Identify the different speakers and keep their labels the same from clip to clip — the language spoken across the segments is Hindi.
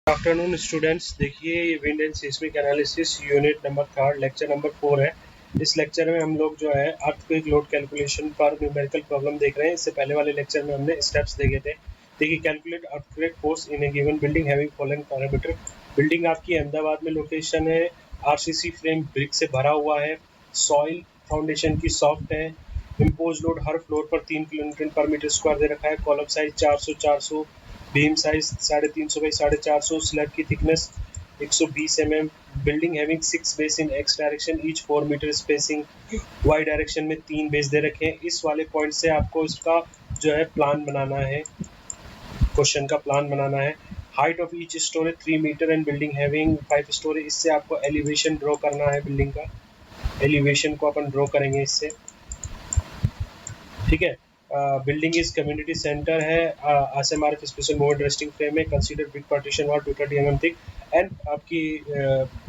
Speaker 1: आफ्टरनून स्टूडेंट्स, देखिए ये wind and seismic analysis unit number 3 lecture number 4 है। इस लेक्चर में हम लोग जो है अर्थक्वेक लोड कैलकुलेशन पर न्यूमेरिकल प्रॉब्लम देख रहे हैं। इससे पहले वाले लेक्चर में हमने स्टेप्स देखे थे। देखिए, calculate earthquake force in A given building having following parameter. Building आपकी अहमदाबाद में लोकेशन है, आरसीसी फ्रेम ब्रिक से भरा हुआ है, सॉइल फाउंडेशन की सॉफ्ट है, इम्पोज लोड हर फ्लोर पर 3 किलोन्यूटन पर मीटर स्क्वायर दे रखा है, column size 400 beam size 350 by 450, slab की thickness 120 mm, building having 6 bays in X direction, each 4 metre spacing, Y direction में 3 बेस दे रखे हैं। इस वाले पॉइंट से आपको इसका जो है प्लान बनाना है, क्वेश्चन का प्लान बनाना है। Height of each storey 3 metre and building having 5 storey. इससे आपको एलिवेशन ड्रॉ करना है, बिल्डिंग का एलिवेशन को अपन ड्रॉ करेंगे इससे, ठीक है। बिल्डिंग इज कम्युनिटी सेंटर है, एसएमआरएफ स्पेशल मोड रेस्टिंग फ्रेम है, consider big partition wall 230 mm thick and आपकी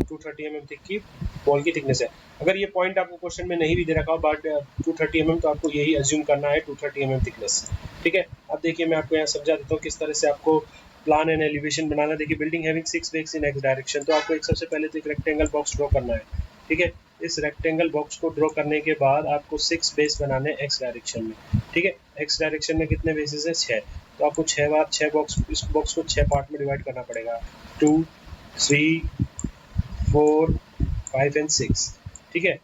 Speaker 1: 230 mm थिक की वॉल की थिकनेस है। अगर ये पॉइंट आपको क्वेश्चन में नहीं भी दे रखा हो बट 230 mm, तो आपको यही अज्यूम करना है 230 mm थिकनेस, ठीक है। अब देखिए, मैं आपको यहाँ समझा देता हूँ किस तरह से आपको प्लान एंड एलिवेशन बनाना। देखिए, building having 6 bays in X direction, तो आपको एक सबसे पहले तो एक रेक्टेंगल बॉक्स ड्रॉ करना है, ठीक है। इस रेक्टेंगल बॉक्स को ड्रॉ करने के बाद आपको 6 बेस बनाने हैं एक्स डायरेक्शन में, ठीक है। एक्स डायरेक्शन में कितने बेसिस है? 6। तो आपको 6 बार 6 बॉक्स, इस बॉक्स को 6 पार्ट में डिवाइड करना पड़ेगा, 2 3 4 5 एंड 6, ठीक है।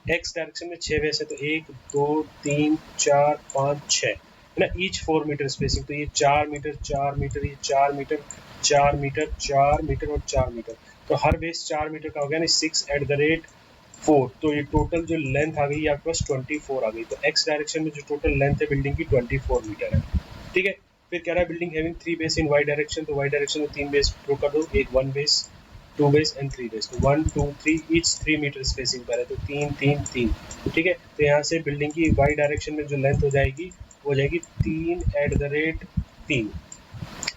Speaker 1: एक्स डायरेक्शन में 6 बेस है, तो 1 2 3 4 5 6 है ना, ईच 4 मीटर स्पेसिंग। तो ये 4 मीटर 4 मीटर, ये 4 मीटर 4 मीटर 4 मीटर और 4 मीटर, तो हर बेस 4 मीटर का हो गया ना, 6/4। तो ये टोटल जो लेंथ आ गई आपके पास 24 आ गई। तो एक्स डायरेक्शन में जो टोटल लेंथ है बिल्डिंग की 24 मीटर है, ठीक है। फिर कह रहा है building having 3 base in Y direction, तो वाई डायरेक्शन में 3 बेस ड्रॉ कर दो, एक 1 बेस 2 बेस एंड 3 बेस, तो 1 2 3 ईच 3 मीटर स्पेसिंग पर है, तो 3 3 3, ठीक है। तो यहाँ से बिल्डिंग की वाई डायरेक्शन में जो लेंथ हो जाएगी वो जाएगी 3/3,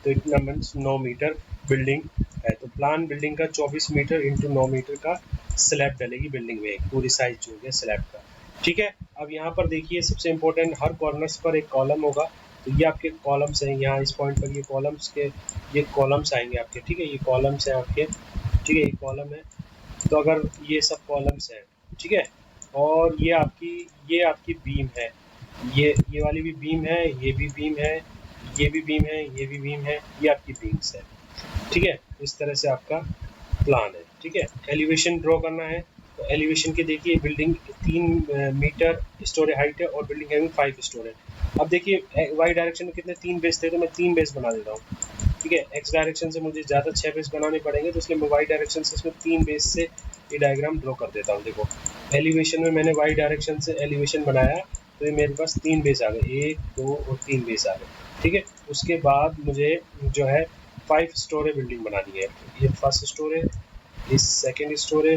Speaker 1: तो इतना मीन्स 9 मीटर बिल्डिंग है। तो प्लान बिल्डिंग का 24 मीटर इंटू 9 मीटर का स्लैब डलेगी बिल्डिंग में, पूरी साइज जो हो गया स्लैब का, ठीक है। अब यहाँ पर देखिए, सबसे इंपॉर्टेंट, हर कॉर्नर्स पर एक कॉलम होगा, तो ये आपके कॉलम्स हैं। यहाँ इस पॉइंट पर ये कॉलम्स के, ये कॉलम्स आएंगे आपके, ठीक है। ये कॉलम्स हैं आपके, ठीक है, ये कॉलम है। तो अगर ये सब कॉलम्स हैं, ठीक है, और ये आपकी बीम है, ये वाली भी बीम है, ये भी बीम है, ये भी बीम है, ये भी बीम है, ये आपकी बीम्स है, ठीक है। इस तरह से आपका प्लान है, ठीक है। एलिवेशन ड्रॉ करना है, तो एलिवेशन के देखिए, बिल्डिंग 3 मीटर स्टोरी हाइट है और बिल्डिंग हैविंग 5 स्टोरी है। अब देखिए, वाई डायरेक्शन में कितने 3 बेस थे, तो मैं 3 बेस बना देता हूँ, ठीक है। एक्स डायरेक्शन से मुझे ज़्यादा 6 बेस बनाने पड़ेंगे, तो इसलिए मैं वाई डायरेक्शन से इसमें 3 बेस से ये डायग्राम ड्रॉ कर देता हूँ। देखो, एलिवेशन में मैंने वाई डायरेक्शन से एलिवेशन बनाया, तो ये मेरे पास 3 बेस आ गए, 1 2 और 3 बेस आ गए, ठीक है। उसके बाद मुझे जो है 5 स्टोरी बिल्डिंग बनानी है। ये फर्स्ट स्टोरी, ये सेकेंड स्टोरी,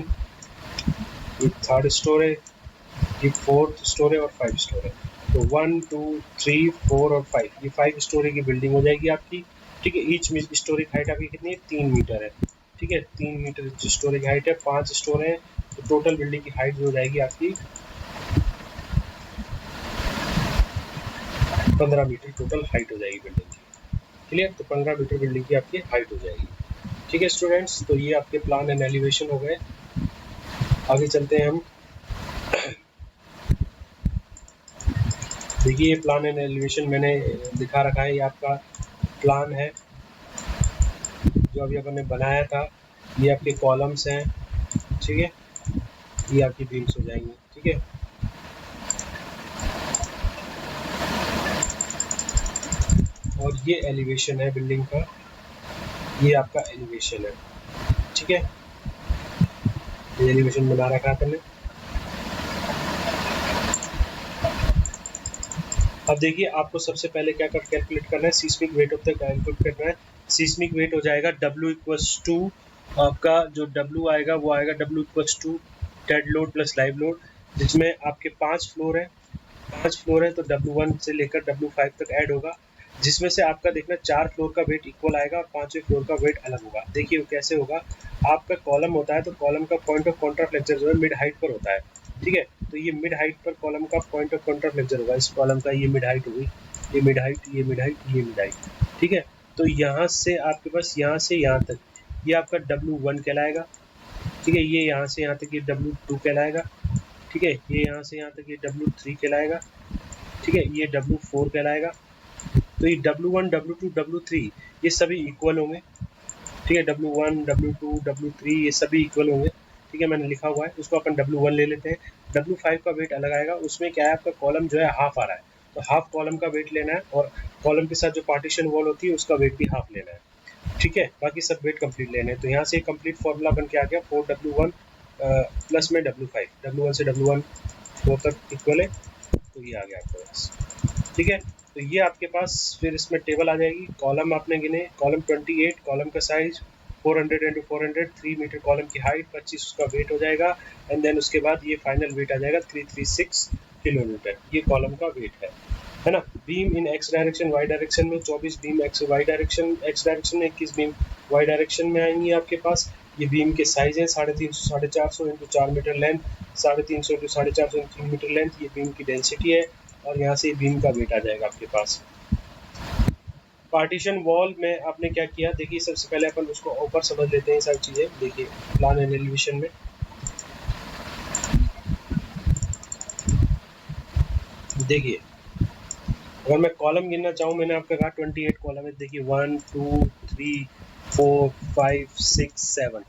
Speaker 1: ये थर्ड स्टोरी, ये फोर्थ स्टोरी और 5 स्टोरी। तो 1 2 3 4 और 5, ये 5 स्टोरी की बिल्डिंग हो जाएगी आपकी, ठीक है। ईच स्टोरी की हाइट आपकी कितनी है? 3 मीटर है, ठीक है। 3 मीटर स्टोरी की हाइट है, 5 स्टोरी है, तो टोटल बिल्डिंग की हाइट जो हो जाएगी आपकी 15 मीटर टोटल हाइट हो जाएगी बिल्डिंग की, क्लियर। तो 15 मीटर बिल्डिंग की आपकी हाइट हो जाएगी, ठीक है स्टूडेंट्स। तो ये आपके प्लान एंड एलिवेशन हो गए। आगे चलते हैं हम। देखिए, ये प्लान एंड एलिवेशन मैंने दिखा रखा है, ये आपका प्लान है जो अभी अपन ने बनाया था। ये आपके कॉलम्स हैं, ठीक है, ये आपकी बीम्स हो जाएंगी, ठीक है। और ये एलिवेशन है बिल्डिंग का, ये आपका एलिवेशन है, ठीक है। ये एलिवेशन बना रखा है अपने। अब देखिए, आपको सबसे पहले क्या कैलकुलेट करना है, seismic weight of the calculate करना है। सीस्मिक वेट हो जाएगा W इक्वल्स टू, आपका जो W आएगा वो आएगा W equals to dead load plus live load, जिसमें आपके 5 फ्लोर है, 5 फ्लोर है, तो W1 से लेकर W5 तक ऐड होगा, जिसमें से आपका देखना 4 फ्लोर का वेट इक्वल आएगा और 5वें फ्लोर का वेट अलग होगा। देखिए वो कैसे होगा, आपका कॉलम होता है, तो कॉलम का पॉइंट ऑफ कॉन्ट्राफ्लेक्चर जो है मिड हाइट पर होता है, ठीक है। तो ये मिड हाइट पर कॉलम का पॉइंट ऑफ कॉन्ट्राफ्लेक्चर होगा, इस कॉलम का ये मिड हाइट होगी, ये मिड हाइट, ये मिड हाइट, ये मिड हाइट, ठीक है। तो यहाँ से आपके पास यहाँ से यहाँ तक ये आपका W1 कहलाएगा, ठीक है। ये यहाँ से यहाँ तक ये W2 कहलाएगा, ठीक है। ये यहाँ से यहाँ तक ये W3 कहलाएगा, ठीक है। ये W4 कहलाएगा। तो ये W1, W2, W3 ये सभी इक्वल होंगे, ठीक है। W1, W2, W3 ये सभी इक्वल होंगे, ठीक है। मैंने लिखा हुआ है, उसको अपन W1 ले लेते हैं। W5 का वेट अलग आएगा, उसमें क्या है आपका कॉलम जो है हाफ आ रहा है, तो हाफ कॉलम का वेट लेना है, और कॉलम के साथ जो पार्टीशन वॉल होती है उसका वेट भी हाफ लेना है, ठीक है। बाकी सब वेट कंप्लीट लेने हैं। तो यहाँ से कंप्लीट फॉर्मूला बन के आ गया 4W1 प्लस में W5, W1 से W1 4 तक इक्वल है, तो ये आ गया आपके पास, ठीक है। तो ये आपके पास फिर इसमें टेबल आ जाएगी। कॉलम आपने गिने, कॉलम 28, कॉलम का साइज 400 × 400, 3 मीटर कॉलम की हाइट, 25 उसका वेट हो जाएगा, एंड देन उसके बाद ये फाइनल वेट आ जाएगा 336 किलोमीटर, ये कॉलम का वेट है ना। बीम इन एक्स डायरेक्शन वाई डायरेक्शन में 24 बीम एक्स डायरेक्शन में 21 बीम वाई डायरेक्शन में आएंगी आपके पास। ये बीम के साइज है 350 450 × 4 मीटर लेंथ, 350 × 450 × 3 मीटर लेंथ, ये बीम की डेंसिटी है, और यहाँ से बीम का वेट आ जाएगा आपके पास। पार्टीशन वॉल में आपने क्या किया, देखिए सबसे पहले अपन उसको ऊपर समझ लेते हैं सारी चीज़ें। देखिए प्लान एंड एलिवेशन में देखिए, अगर मैं कॉलम गिनना चाहूँ, मैंने आपको कहा 28 कॉलम है। देखिए 1 2 3 4 5 6 7,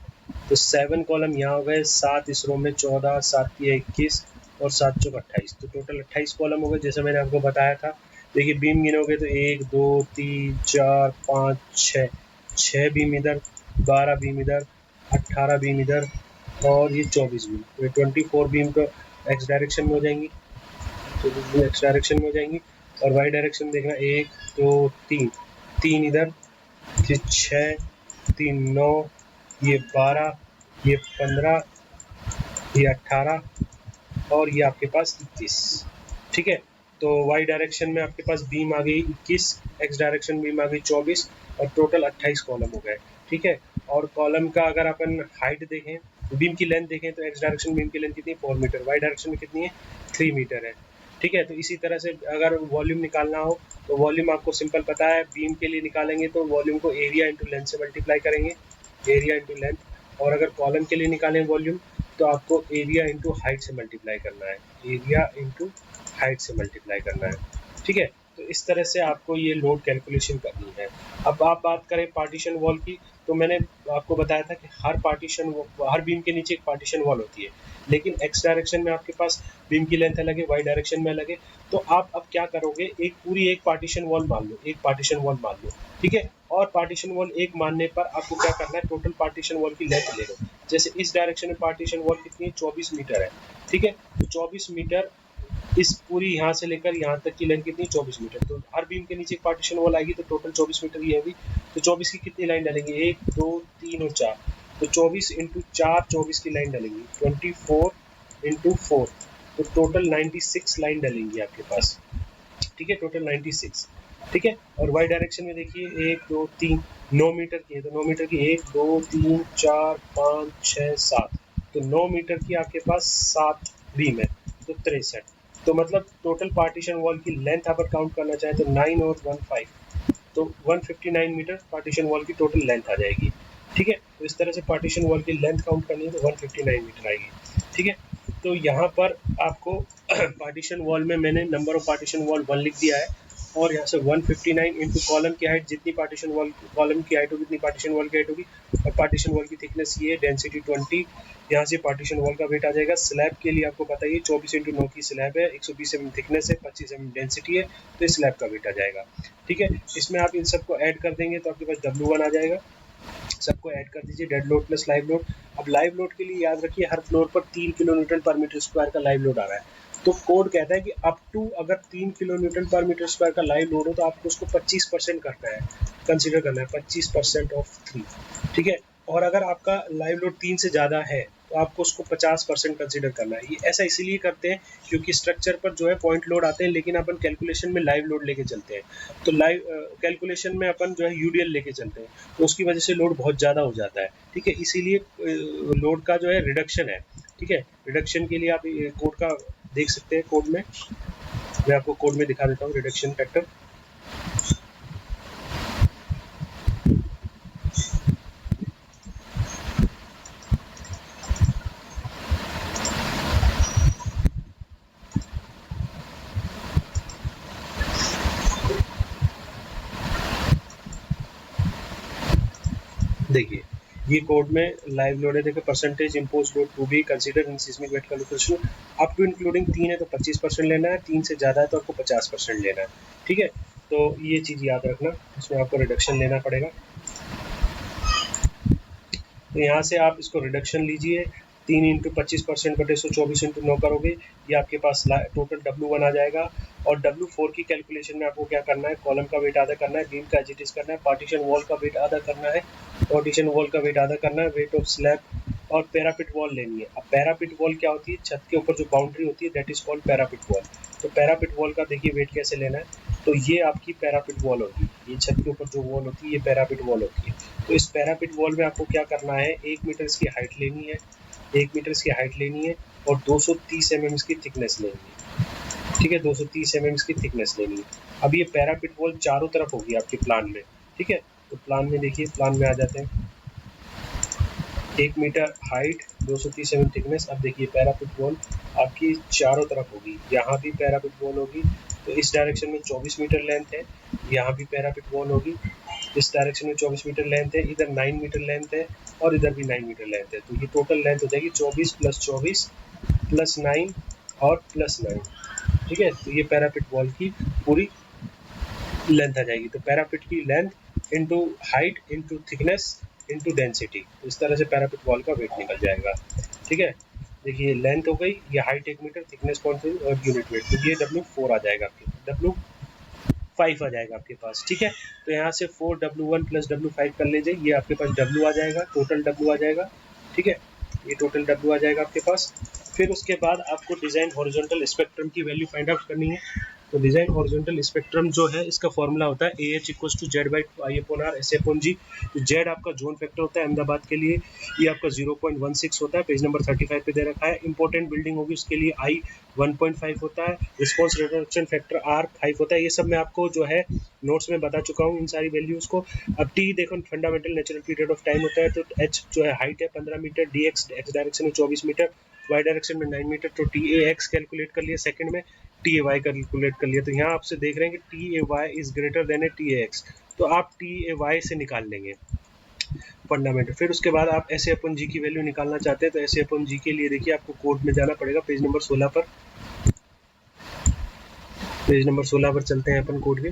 Speaker 1: तो 7 कॉलम यहाँ हो गए, 7 इस रो में 14, 7 की 21 और 7 चौक 28, तो टोटल 28 कॉलम हो गए, जैसे मैंने आपको बताया था। देखिए बीम गिनोगे तो 1 2 3 4 5 6 बीम इधर, 12 बीम इधर, 18 बीम इधर, और ये 24 बीम, तो ये 24 बीम तो एक्स डायरेक्शन में हो जाएंगी, तो एक्स डायरेक्शन में हो जाएंगी। और वाई डायरेक्शन देखना 1 2 3, 3 इधर, फिर 6, 3 9, ये 12, ये 15, ये 18, और ये आपके पास 21, ठीक है। तो वाई डायरेक्शन में आपके पास बीम आ गई 21, एक्स डायरेक्शन बीम आ गई 24, और टोटल 28 कॉलम हो गए, ठीक है। और कॉलम का अगर अपन हाइट देखें, बीम की लेंथ देखें, तो एक्स डायरेक्शन बीम की लेंथ कितनी है 4 मीटर, वाई डायरेक्शन में कितनी है 3 मीटर है, ठीक है। तो इसी तरह से अगर वॉल्यूम निकालना हो, तो वॉल्यूम आपको सिंपल पता है, बीम के लिए निकालेंगे तो वॉल्यूम को एरिया इंटू लेंथ से मल्टीप्लाई करेंगे, एरिया इंटू लेंथ। और अगर कॉलम के लिए निकालें वॉल्यूम, तो आपको एरिया इंटू हाइट से मल्टीप्लाई करना है, एरिया इंटू हाइट से मल्टीप्लाई करना है, ठीक है। तो इस तरह से आपको ये लोड कैलकुलेशन करनी है। अब आप बात करें पार्टीशन वॉल की, तो मैंने आपको बताया था कि हर बीम के नीचे एक पार्टीशन वॉल होती है, लेकिन एक्स डायरेक्शन में आपके पास बीम की लेंथ अलग है, वाई डायरेक्शन में अलग है। तो आप अब क्या करोगे, एक पार्टीशन वॉल मान लो, एक पार्टीशन वॉल मान लो, ठीक है। और पार्टीशन वॉल एक मानने पर आपको क्या करना है, टोटल पार्टीशन वॉल की लेंथ ले लो। जैसे इस डायरेक्शन में पार्टीशन वॉल कितनी है 24 मीटर है, ठीक है। तो 24 मीटर इस पूरी यहाँ से लेकर यहाँ तक की लेंथ कितनी 24 मीटर, तो हर बीम के नीचे एक पार्टीशन वॉल आएगी, तो टोटल 24 मीटर की होगी। तो 24 की कितनी लाइन डालेंगे, 1 2 3 और 4, तो 24 × 4 24 की लाइन डालेंगे, 24 × 4, तो टोटल 96 लाइन डालेंगी आपके पास, ठीक है, टोटल 96, ठीक है। और वाई डायरेक्शन में देखिए 1 2 3 9 मीटर की है, तो 9 मीटर की 1 2 3 4 5 6 7, तो 9 मीटर की आपके पास 7 बीम है, तो 63, तो मतलब टोटल पार्टीशन वॉल की लेंथ अगर काउंट करना चाहे तो 9 और 1 5, तो 159 मीटर पार्टीशन वॉल की टोटल लेंथ आ जाएगी, ठीक है। तो इस तरह से पार्टीशन वॉल की लेंथ काउंट करनी है तो 159 मीटर आएगी, ठीक है। तो यहाँ पर आपको पार्टीशन वॉल में मैंने नंबर ऑफ पार्टीशन वॉल 1 लिख दिया है, और यहाँ से 159 इंटू कॉलम की हाइट, जितनी पार्टीशन वॉल कॉलम की हाइट होगी उतनी पार्टीशन वॉल की हाइट होगी, और पार्टीशन वॉल की थिकनेस ये है, डेंसिटी 20, यहाँ से पार्टीशन वॉल का वेट आ जाएगा। स्लैब के लिए आपको पता है 24 × 9 की स्लैब है, 120 mm थिकनेस है, 25 mm डेंसिटी है, तो इस स्लैब का वेट आ जाएगा, ठीक है। इसमें आप इन सबको ऐड कर देंगे तो आपके पास W1 आ जाएगा, सबको ऐड कर दीजिए, dead load plus live load. अब लाइव लोड के लिए याद रखिए हर फ्लोर पर 3 किलोन्यूटन पर मीटर स्क्वायर का लाइव लोड आ रहा है, तो कोड कहता है कि अप टू अगर 3 किलोन्यूटन पर मीटर स्क्वायर का लाइव लोड हो तो आपको उसको 25% करना है, कंसीडर करना है 25% ऑफ 3, ठीक है। और अगर आपका लाइव लोड 3 से ज़्यादा है तो आपको उसको 50% कंसीडर करना है। ये ऐसा इसीलिए करते हैं क्योंकि स्ट्रक्चर पर जो है पॉइंट लोड आते हैं, लेकिन अपन कैलकुलेशन में लाइव लोड लेके चलते हैं, तो लाइव कैलकुलेशन में अपन जो है यूडीएल लेके चलते हैं, तो उसकी वजह से लोड बहुत ज़्यादा हो जाता है, ठीक है। इसीलिए लोड का जो है रिडक्शन है, ठीक है। रिडक्शन के लिए आप कोड का देख सकते हैं, कोड में मैं आपको कोड में दिखा देता हूँ रिडक्शन फैक्टर। देखिए ये कोड में लाइव लोड है, देखिए percentage impose load to be consider in seismic weight calculation up to including 3 है तो 25% लेना है, 3 से ज़्यादा है तो आपको 50% लेना है। ठीक है, तो ये चीज़ याद रखना, इसमें आपको रिडक्शन लेना पड़ेगा। तो यहाँ से आप इसको रिडक्शन लीजिए, 3 इंटू 25% बटे 124 इंटू 9 करोगे, ये आपके पास टोटल W1 आ जाएगा। और W4 की कैलकुलेशन में आपको क्या करना है, कॉलम का वेट आधा करना है, बीम का एज इट इज करना है, पार्टीशन वॉल का वेट आधा करना है, पार्टीशन वॉल का वेट आधा करना है, वेट ऑफ स्लैब और पैरापिट वॉल लेनी है। अब पैरापिट वॉल क्या होती है, छत के ऊपर जो बाउंड्री होती है that is called parapet wall. तो पैरापिट वॉल का देखिए वेट कैसे लेना है, तो ये आपकी पैरापिट वॉल होगी, ये छत के ऊपर जो वॉल होती है ये पैरापिट वॉल होती है। तो इस पैरापिट वॉल में आपको क्या करना है, 1 मीटर की हाइट लेनी है, 1 मीटर की हाइट लेनी है और 230 mm की थिकनेस लेनी है। ठीक है, 230 mm की थिकनेस लेनी है। अब ये पैरापिट वॉल चारों तरफ होगी आपके प्लान में। ठीक है, तो प्लान में देखिए, प्लान में आ जाते हैं, 1 मीटर हाइट, 230 mm थिकनेस। अब देखिए पैरापिट वॉल आपकी चारों तरफ होगी, यहाँ भी पैरापिट वॉल होगी, तो इस डायरेक्शन में 24 मीटर लेंथ है, यहाँ भी पैरापिट वॉल होगी, इस डायरेक्शन में 24 मीटर लेंथ है, इधर 9 मीटर लेंथ है और इधर भी 9 मीटर लेंथ है। तो ये टोटल लेंथ हो जाएगी 24 + 24 + 9 और +9। ठीक है, तो ये पैरापिट वॉल की पूरी लेंथ आ जाएगी। तो पैरापिट की length into height into thickness into density, इस तरह से पैरापिट वॉल का वेट निकल जाएगा। ठीक है, देखिए लेंथ हो गई, ये हाइट 1 मीटर, थिकनेस कौन सी और यूनिट वेट, तो ये W4 आ जाएगा आपके, W5 आ जाएगा आपके पास। ठीक है, तो यहाँ से 4W1 + W5 कर लीजिए, ये आपके पास W आ जाएगा, टोटल W आ जाएगा। ठीक है, ये टोटल W आ जाएगा आपके पास। फिर उसके बाद आपको डिज़ाइन हॉरिजॉन्टल स्पेक्ट्रम की वैल्यू फाइंड आउट करनी है। तो डिज़ाइन हॉरिजॉन्टल स्पेक्ट्रम जो है इसका फॉर्मूला होता है AH = Z/I/R SA/G। तो Z आपका जोन फैक्टर होता है अहमदाबाद के लिए, ये आपका 0.16 होता है, पेज नंबर 35 पे दे रखा है। इंपॉर्टेंट बिल्डिंग होगी उसके लिए I 1.5 होता है, रिस्पॉन्स रिडक्शन फैक्टर R 5 होता है। ये सब मैं आपको जो है नोट्स में बता चुका हूँ इन सारी वैल्यूज़ को। अब T देखो fundamental natural period of time होता है, तो H जो है हाइट है 15 मीटर, DX एक्स डायरेक्शन में 24 मीटर, वाई डायरेक्शन में 9 मीटर। तो TAX कैलकुलेट कर लिया सेकंड में, TAY कैलकुलेट कर लिया। तो यहाँ आपसे देख रहे हैं कि TAY is greater than TAX, तो आप TAY से निकाल लेंगे फंडामेंटल। फिर उसके बाद आप SA/G की वैल्यू निकालना चाहते हैं, तो SA/G के लिए देखिए आपको कोड में जाना पड़ेगा, पेज नंबर 16 पर, पेज नंबर 16 पर चलते हैं अपन कोड के।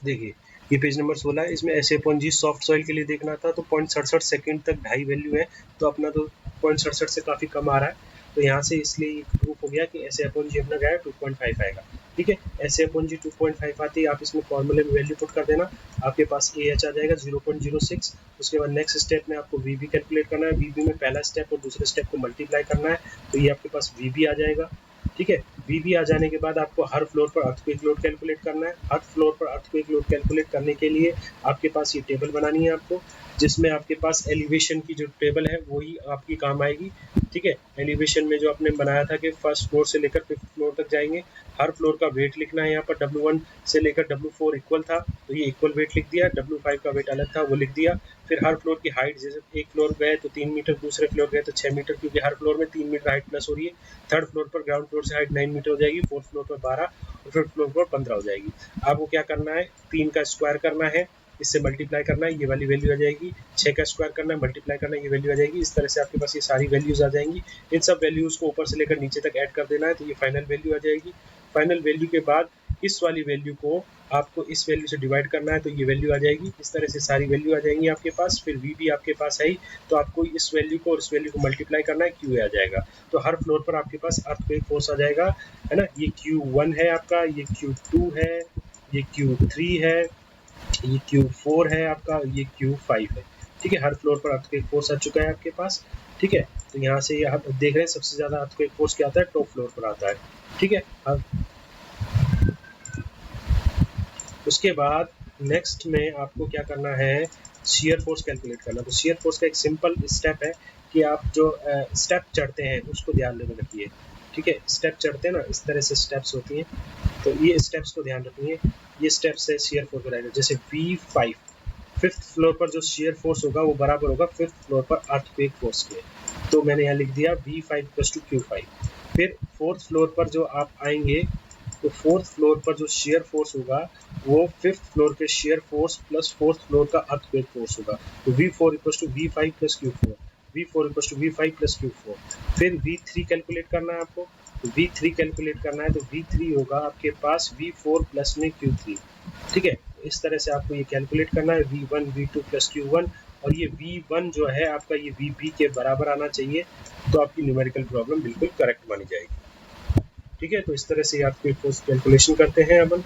Speaker 1: देखिए ये पेज नंबर 16 है, इसमें SA/G सॉफ्ट सॉइल के लिए देखना था, तो 0.67 सेकेंड तक ढाई वैल्यू है, तो अपना तो 0.67 से काफ़ी कम आ रहा है, तो यहाँ से इसलिए प्रूफ हो गया कि SA/G अपना गया 2.5 आएगा। ठीक है, SA/G 2.5 आती है, आप इसमें फॉर्मूले में वैल्यू पुट कर देना, आपके पास AH आ जाएगा 0.06। उसके बाद नेक्स्ट स्टेप में आपको VB कैलकुलेट करना है, VB में पहला स्टेप और दूसरे स्टेप को मल्टीप्लाई करना है, तो ये आपके पास VB आ जाएगा। ठीक है, VB आ जाने के बाद आपको हर फ्लोर पर अर्थक्वेक लोड कैलकुलेट करना है। हर फ्लोर पर अर्थक्वेक लोड कैलकुलेट करने के लिए आपके पास ये टेबल बनानी है आपको, जिसमें आपके पास एलिवेशन की जो टेबल है वही आपकी काम आएगी। ठीक है, एलिवेशन में जो आपने बनाया था कि फर्स्ट फ्लोर से लेकर 5th फ्लोर तक जाएंगे, हर फ्लोर का वेट लिखना है। यहाँ पर W1 से लेकर W4 इक्वल था, तो ये इक्वल वेट लिख दिया, W5 का वेट अलग था वो लिख दिया। फिर हर फ्लोर की हाइट, जैसे एक फ्लोर गए तो 3 मीटर, दूसरे फ्लोर गए तो 6 मीटर, क्योंकि हर फ्लोर में 3 मीटर हाइट प्लस हो रही है। थर्ड फ्लोर पर ग्राउंड फ्लोर से हाइट 9 मीटर हो जाएगी, फोर्थ फ्लोर पर 12 और फिफ्थ फ्लोर पर 15 हो जाएगी। आपको क्या करना है, 3 का स्क्वायर करना है, इससे मल्टीप्लाई करना है, ये वाली वैल्यू आ जाएगी। 6 का स्क्वायर करना है, मल्टीप्लाई करना है, ये वैल्यू आ जाएगी। इस तरह से आपके पास ये सारी वैल्यूज आ जाएंगी। इन सब वैल्यूज को ऊपर से लेकर नीचे तक ऐड कर देना है, तो ये फाइनल वैल्यू आ जाएगी। फाइनल वैल्यू के बाद इस वाली वैल्यू को आपको इस वैल्यू से डिवाइड करना है, तो ये वैल्यू आ जाएगी। इस तरह से सारी वैल्यू आ जाएंगी आपके पास। फिर V भी आपके पास है ही, तो आपको इस वैल्यू को और इस वैल्यू को मल्टीप्लाई करना है, QA आ जाएगा। तो हर फ्लोर पर आपके पास अर्थक्वेक फोर्स आ जाएगा, है ना। ये Q1 है आपका, ये Q2 है, ये Q3 है, ये Q4 है आपका, ये Q5 है। ठीक है, हर फ्लोर पर अर्थक्वेक फोर्स आ चुका है आपके पास। ठीक है, तो यहाँ से ये आप देख रहे हैं सबसे ज़्यादा अर्थक्वेक फोर्स क्या आता है, टॉप फ्लोर पर आता है। ठीक है, अब उसके बाद नेक्स्ट में आपको क्या करना है, शियर फोर्स कैलकुलेट करना। तो शियर फोर्स का एक सिंपल स्टेप है कि आप जो स्टेप चढ़ते हैं उसको ध्यान में रखिए। ठीक है, स्टेप चढ़ते हैं ना, इस तरह से स्टेप्स होती हैं, तो ये स्टेप्स को ध्यान रखिए। ये स्टेप्स है शियर फोर्स रहेगा, जैसे V5 5th फ्लोर पर जो शियर फोर्स होगा वो बराबर होगा 5th फ्लोर पर अर्थक्वेक फोर्स के। तो मैंने यहाँ लिख दिया V5 = Q5। फिर फोर्थ फ्लोर पर जो आप आएंगे तो फोर्थ फ्लोर पर जो शेयर फोर्स होगा वो फिफ्थ फ्लोर के shear force plus fourth floor का अर्थक्वेक फोर्स होगा। तो V4 equal to V5 plus Q4, V4 equal to V5 plus Q4। फिर V3 कैलकुलेट करना है आपको, तो V3 कैलकुलेट करना है तो V3 होगा आपके पास V4 प्लस में Q3। ठीक है, इस तरह से आपको ये कैलकुलेट करना है V1 V2 प्लस Q1, और ये V1 जो है आपका ये VB के बराबर आना चाहिए, तो आपकी न्यूमेरिकल प्रॉब्लम बिल्कुल करेक्ट मानी जाएगी। ठीक है, तो इस तरह से आपको फोर्स कैलकुलेशन करते हैं अपन।